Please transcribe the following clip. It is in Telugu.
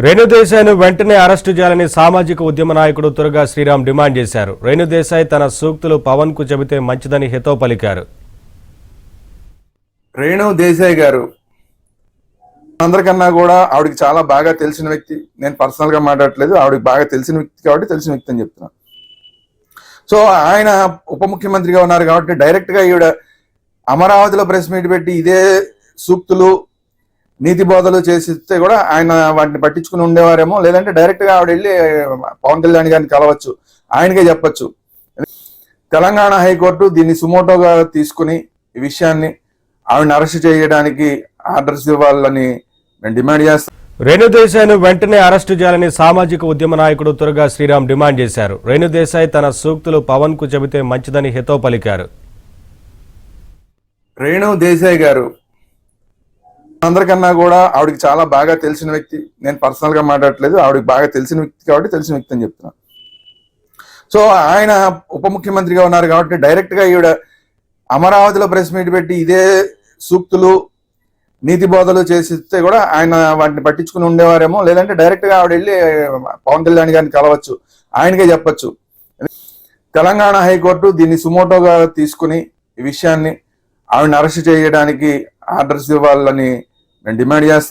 రేణుదేశాయ్ను వెంటనే అరెస్టు చేయాలని సామాజిక ఉద్యమ నాయకుడు తురగా శ్రీరామ్ డిమాండ్ చేశారు. రేణుదేశాయ్ తన సూక్తులు పవన్ కు చెబితే మంచిదని హితవు పలికారు. రేణుదేశాయ్ గారు అందరికన్నా కూడా ఆవిడకి చాలా బాగా తెలిసిన వ్యక్తి. నేను పర్సనల్ గా మాట్లాడట్లేదు, ఆవిడకి బాగా తెలిసిన వ్యక్తి కాబట్టి తెలిసిన వ్యక్తి అని చెప్తున్నాను. సో ఆయన ఉప ముఖ్యమంత్రిగా ఉన్నారు కాబట్టి డైరెక్ట్ గా ఈవిడ అమరావతిలో ప్రెస్ మీట్ పెట్టి ఇదే సూక్తులు నీతి బోధలు చేసిస్తే కూడా ఆయన వాటిని పట్టించుకుని ఉండేవారేమో. లేదంటే డైరెక్ట్ గా ఆవిడ వెళ్ళి పవన్ కళ్యాణ్ గారిని కలవచ్చు, ఆయనకే చెప్పచ్చు. తెలంగాణ హైకోర్టు దీన్ని సుమోటోగా తీసుకుని ఈ విషయాన్ని ఆవిడని అరెస్ట్ చేయడానికి ఆర్డర్స్ ఇవ్వాలని నేను డిమాండ్ చేస్తాను. రేణుదేశాయ్ను వెంటనే అరెస్టు చేయాలని సామాజిక ఉద్యమ నాయకుడు తురగా శ్రీరామ్ డిమాండ్ చేశారు. రేణుదేశాయ్ తన సూక్తులు పవన్ కు చెబితే మంచిదని హితవు పలికారు. రేణుదేశాయ్ గారు అందరికన్నా కూడా ఆవిడకి చాలా బాగా తెలిసిన వ్యక్తి. నేను పర్సనల్ గా మాట్లాడట్లేదు, ఆవిడకి బాగా తెలిసిన వ్యక్తి కాబట్టి తెలిసిన వ్యక్తి అని చెప్తున్నాను. సో ఆయన ఉప ముఖ్యమంత్రిగా ఉన్నారు కాబట్టి డైరెక్ట్ గా ఈవిడ అమరావతిలో ప్రెస్ మీట్ పెట్టి ఇదే సూక్తులు నీతి బోధలు చేసిస్తే కూడా ఆయన వాటిని పట్టించుకుని ఉండేవారేమో. లేదంటే డైరెక్ట్ గా ఆవిడ వెళ్ళి పవన్ కళ్యాణ్ గారిని కలవచ్చు, ఆయనకే చెప్పచ్చు. తెలంగాణ హైకోర్టు దీన్ని సుమోటోగా తీసుకుని ఈ విషయాన్ని ఆవిడని అరెస్ట్ చేయడానికి ఆర్డర్స్ ఇవ్వాలని నేను డిమాండ్ చేస్తాను.